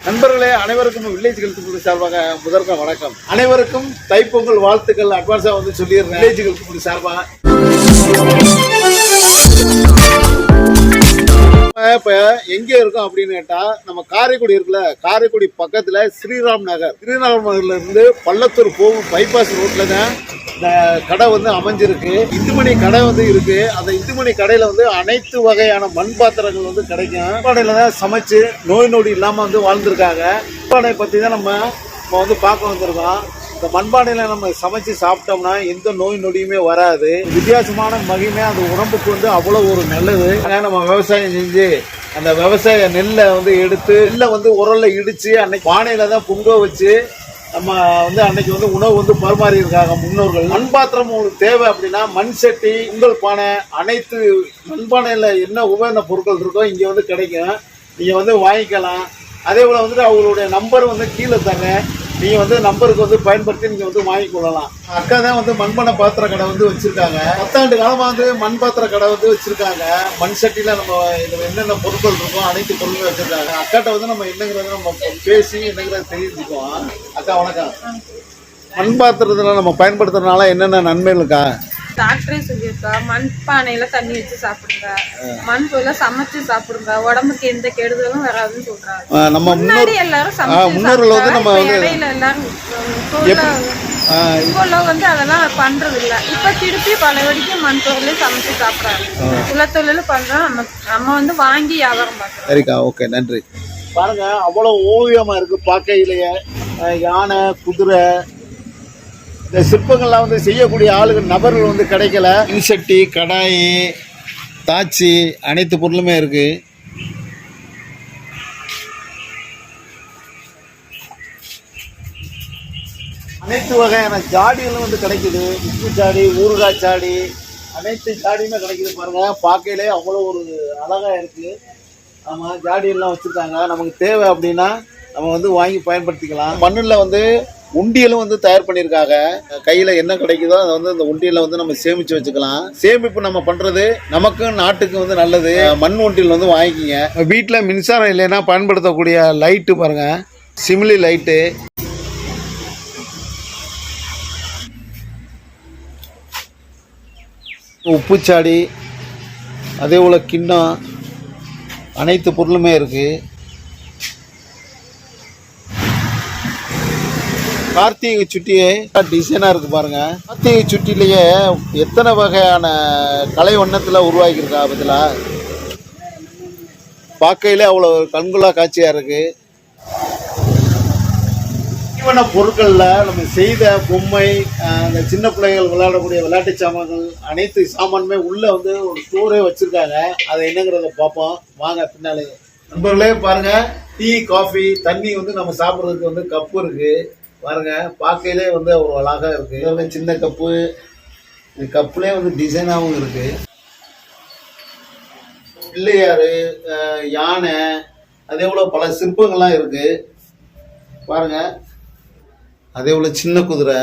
நண்பர்களே, அனைவருக்கும் village health சார்பாக முதற்க வணக்கம். அனைவருக்கும் தைப்பொங்கல் வாழ்த்துக்கள் அட்வான்ஸா சொல்லிடுறேன். வில்லேஜ் ஹெல்த் சார்பா இப்ப எங்க இருக்கும் அப்படின்னு கேட்டா, நம்ம காரைக்குடி இருக்குல்ல, காரைக்குடி பக்கத்துல ஸ்ரீராம் நகர்ல இருந்து பள்ளத்தூர் போகும் பைபாஸ் ரோட்ல தான் இந்த கடை அமைஞ்சிருக்கு. இந்துமணி கடை இருக்கு. அந்த இந்துமணி கடையில அனைத்து வகையான மண் பாத்திரங்கள் கிடைக்கும். கடையில தான் சமைச்சு நோய் நொடி இல்லாம வாழ்ந்திருக்காங்க. மண்பானை பத்தி தான் நம்ம பார்க்க வந்திருக்கோம். இந்த மண்பானையில நம்ம சமைச்சு சாப்பிட்டோம்னா எந்த நோய் நொடியுமே வராது. வித்தியாசமான மகிமை அந்த உடம்புக்கு அவ்வளவு ஒரு நல்லது. நம்ம விவசாயம் செஞ்சு அந்த விவசாய நெல்லை எடுத்து நெல்லை உரல்ல இடிச்சு அன்னைக்கு பானையில தான் பொங்க வச்சு நம்ம அன்னைக்கு உணவு பரிமாறி இருக்காங்க முன்னோர்கள். மண் பாத்திரம் உங்களுக்கு தேவை அப்படின்னா மண் சட்டி, உங்கள் பானை, அனைத்து மண்பானையில என்ன உபயோக பொருட்கள் இருக்கோ இங்க கிடைக்கும். நீங்க வாங்கிக்கலாம். அதே போல அவங்களுடைய நம்பர் கீழே தரேன். நீங்க நம்பருக்கு பயன்படுத்தி நீங்க வாங்கிக்கொள்ளலாம். அக்கா தான் மண்பானை பாத்திர கடை வச்சிருக்காங்க. 10 ஆண்டு காலமா மண் பாத்திர கடை வச்சிருக்காங்க. மண் சட்டியில நம்ம இதுல என்னென்ன பொருட்கள் இருக்கோ அனைத்து பொருட்களும் வச்சிருக்காங்க. அக்காட்ட நம்ம என்னங்கிறத நம்ம பேசி என்னங்கிறத தெரிஞ்சுக்குவோம். அக்கா வணக்கம். மண் பாத்திரத்துல நம்ம பயன்படுத்துறதுனால என்னென்ன நன்மைகள் இருக்கா? டாக்டரே சொல்லியிருக்கா, மண்பானையில தண்ணி வச்சு சாப்பிடுங்க, மண் போல சமைச்சு சாப்பிடுங்க, உடம்புக்கு எந்த கெடுதலும் வராதுன்னு சொல்றாங்க. நம்ம முன்னாடி எல்லாரும் முன்னோர்கள் நம்ம இடையில எல்லாரும் அதெல்லாம் பண்றது இல்ல. இப்ப திருப்பி பலவடிக்கு மண் பொருளே சமைச்சு சாப்பிடுறாங்க. குலத்தொழில பண்றோம். நம்ம வாங்கி வியாபாரம் பார்க்கறோம். சரிக்கா, ஓகே, நன்றி. பாருங்க, அவ்வளவு ஓவியமா இருக்கு பார்க்கையிலேயே. யானை, குதிரை, இந்த சிற்பங்கள்லாம் செய்யக்கூடிய ஆளுகள் நபர்கள் கிடைக்கல. மின்சட்டி, கடாய், தாச்சி, அனைத்து பொருளுமே இருக்கு. அனைத்து வகையான ஜாடிகளும் கிடைக்குது. உப்பு சாடி, ஊறுகாய் சாடி, அனைத்து ஜாடியுமே கிடைக்குது. பாருங்க, பார்க்கையிலே அவ்வளோ ஒரு அழகா இருக்கு. ஆமா, ஜாடி எல்லாம் வச்சிருக்காங்க. நமக்கு தேவை அப்படின்னா நம்ம வாங்கி பயன்படுத்திக்கலாம். மண்ணில் உண்டியலும் தயார் பண்ணியிருக்காங்க. கையில் என்ன கிடைக்குதோ அதை இந்த உண்டியலில் நம்ம சேமித்து வச்சுக்கலாம். சேமிப்பு நம்ம பண்ணுறது நமக்கும் நாட்டுக்கு நல்லது. மண் உண்டியல் வாங்கிக்கிங்க. வீட்டில் மின்சாரம் இல்லைன்னா பயன்படுத்தக்கூடிய லைட்டு பாருங்க, சிமிலி லைட்டு, உப்புச்சாடி, அதே போல் கிண்ணம், அனைத்து பொருளுமே இருக்குது. கார்த்திகை சுட்டியே டிசைனாக இருக்குது பாருங்க. கார்த்திகை சுட்டிலேயே எத்தனை வகையான கலை வண்ணத்தில் உருவாக்கியிருக்கா பதிலா. பார்க்கையிலே அவ்வளோ கண்கொள்ளா காட்சியாக இருக்கு. தீவன பொருட்களில் நம்ம செய்த பொம்மை, அந்த சின்ன பிள்ளைகள் விளையாடக்கூடிய விளையாட்டு சாமான்கள், அனைத்து சாமானுமே உள்ள ஒரு ஸ்டோரே வச்சிருக்காங்க. அதை என்னங்கிறத பார்ப்போம் வாங்க பின்னாலே. நண்பர்களே பாருங்க, டீ, காஃபி, தண்ணி நம்ம சாப்பிட்றதுக்கு கப்பு இருக்கு பாருங்க. பார்க்கையிலே ஒரு அழகா இருக்கு. சின்ன கப்பு, இந்த கப்புலே டிசைனாகவும் இருக்கு. பிள்ளையாரு, யானை, அதே போல பல சிற்பங்கள்லாம் இருக்கு பாருங்க. அதே போல சின்ன குதிரை,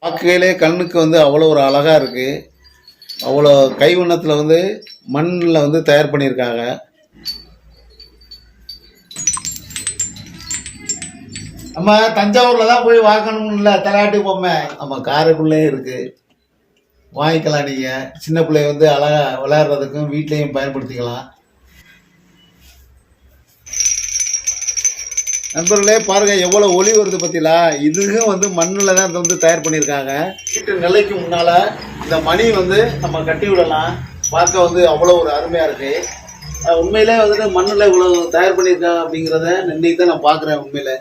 பார்க்கையிலே கண்ணுக்கு அவ்வளோ ஒரு அழகா இருக்கு. அவ்வளோ கைவண்ணத்தில் மண்ணில் தயார் பண்ணியிருக்காங்க. நம்ம தஞ்சாவூர்ல தான் போய் வாங்கணும்ல தலையாட்டி பொம்மை. நம்ம காரைக்குள்ளே இருக்கு, வாங்கிக்கலாம். நீங்க சின்ன பிள்ளை அழகா விளையாடுறதுக்கும் வீட்லயும் பயன்படுத்திக்கலாம். நண்பர்களே பாருங்க, எவ்வளவு ஒளி வருது பத்திலா. இதுக்கும் மண்ணில் தான் தயார் பண்ணியிருக்காங்க. வீட்டு நிலைக்கு முன்னால இந்த மணி நம்ம கட்டி விடலாம். பார்க்க அவ்வளோ ஒரு அருமையா இருக்கு. உண்மையிலே மண்ணில் இவ்வளவு தயார் பண்ணியிருக்காங்க அப்படிங்கிறத இன்னைக்கு தான் நான் பார்க்குறேன். உண்மையில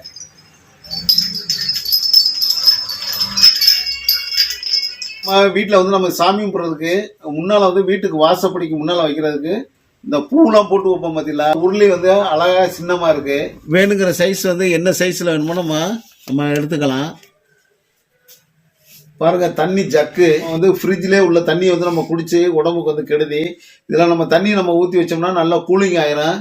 வீட்டில் நம்ம சாமி கும்பிட்றதுக்கு முன்னால் வீட்டுக்கு வாசப்படிக்கு முன்னால் வைக்கிறதுக்கு இந்த பூலாம் போட்டு வைப்போம் பார்த்தீங்களா. உருளி அழகா சின்னமாக இருக்கு. வேணுங்கிற சைஸ் என்ன சைஸில் வேணுமோ நம்ம எடுத்துக்கலாம். பாருங்க, தண்ணி ஜக்கு ஃப்ரிட்ஜ்லேயே உள்ள தண்ணி நம்ம குடிச்சு உடம்புக்கு கெடுதி. இதெல்லாம் நம்ம தண்ணி நம்ம ஊற்றி வச்சோம்னா நல்லா கூலிங் ஆயிரும்.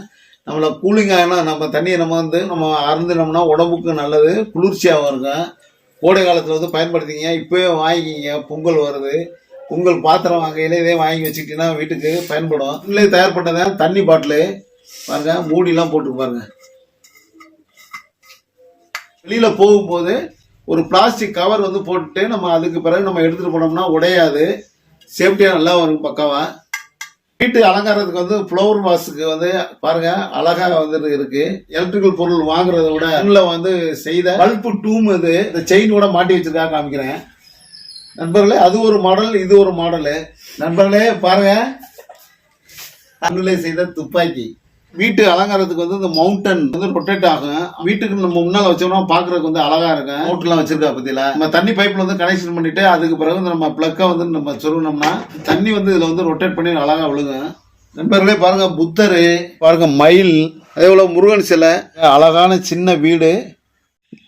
நம்மள கூலிங் ஆகினா நம்ம தண்ணியை நம்ம அருந்தினோம்னா உடம்புக்கு நல்லது, குளிர்ச்சியாகவும் இருக்கும். கோடை காலத்தில் பயன்படுத்திங்க. இப்போயே வாங்கிக்கிங்க. பொங்கல் வருது. உங்கள் பாத்திரம் வாங்கையில இதே வாங்கி வச்சுக்கிட்டீங்கன்னா வீட்டுக்கு பயன்படும். நீங்களே தயார் பண்ணதை தண்ணி பாட்டிலு பாருங்க, மூடிலாம் போட்டு பாருங்க. வெளியில போகும்போது ஒரு பிளாஸ்டிக் கவர் வந்து போட்டுட்டு நம்ம அதுக்கு பிறகு நம்ம எடுத்துட்டு போனோம்னா உடையாது, சேஃப்டியா நல்லா வரும் பக்காவா. வீட்டு அலங்காரத்துக்கு வந்து ஃப்ளவர் வாஷுக்கு வந்து பாருங்க அழகா வந்து இருக்கு. எலக்ட்ரிக்கல் பொருள் வாங்குறத விட உள்ள வந்து செய்த பல்பு டூம் இது, இந்த செயின் கூட மாட்டி வச்சிருக்கா காமிக்கிறேன் நண்பர்களே. அது ஒரு மாடல், இது ஒரு மாடலு நண்பர்களே. பாருங்க, அண்ணிலே செய்த துப்பாக்கி. வீட்டு அலங்காரத்துக்கு வந்து இந்த மவுண்டன் வந்து ரொட்டேட் ஆகும். வீட்டுக்கு நம்ம முன்னால வச்சோம்னா பாக்குறதுக்கு வந்து அழகா இருக்கும். மவுண்ட்லாம் வச்சிருக்கா பத்தியில நம்ம தண்ணி பைப்ல வந்து கனெக்ஷன் பண்ணிட்டு அதுக்கு பிறகு நம்ம பிளக்கை வந்து நம்ம சொருகினோம்னா தண்ணி வந்து இதுல வந்து ரொட்டேட் பண்ணி அழகா விழுகும். நண்பர்களே பாருங்க, புத்தர் பாருங்க, மயில், அதே போல முருகன் சிலை, அழகான சின்ன வீடு.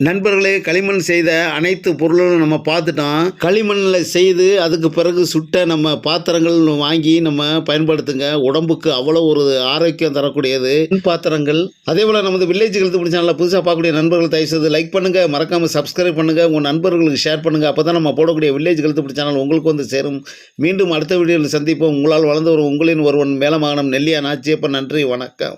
நண்பர்களே, களிமண் செய்த அனைத்து பொருளும் நம்ம பார்த்துட்டோம். களிமண்ணில் செய்து அதுக்கு பிறகு சுட்ட நம்ம பாத்திரங்கள் வாங்கி நம்ம பயன்படுத்துங்க. உடம்புக்கு அவ்வளோ ஒரு ஆரோக்கியம் தரக்கூடியது பாத்திரங்கள். அதே போல் நமது வில்லேஜ் ஹெல்த் சேனலில் புதுசாக பார்க்கக்கூடிய நண்பர்கள் தயவு செய்து லைக் பண்ணுங்கள், மறக்காமல் சப்ஸ்கிரைப் பண்ணுங்கள், உங்கள் நண்பர்களுக்கு ஷேர் பண்ணுங்கள். அப்போ தான் நம்ம போடக்கூடிய வில்லேஜ் ஹெல்த் சேனல் உங்களுக்கு வந்து சேரும். மீண்டும் அடுத்த வீடியோவில் சந்திப்போம். உங்களால் வளர்ந்து வரும் உங்களின் ஒருவன் மேலமாகனம் நெல்லியா நாச்சியப்பன். நன்றி, வணக்கம்.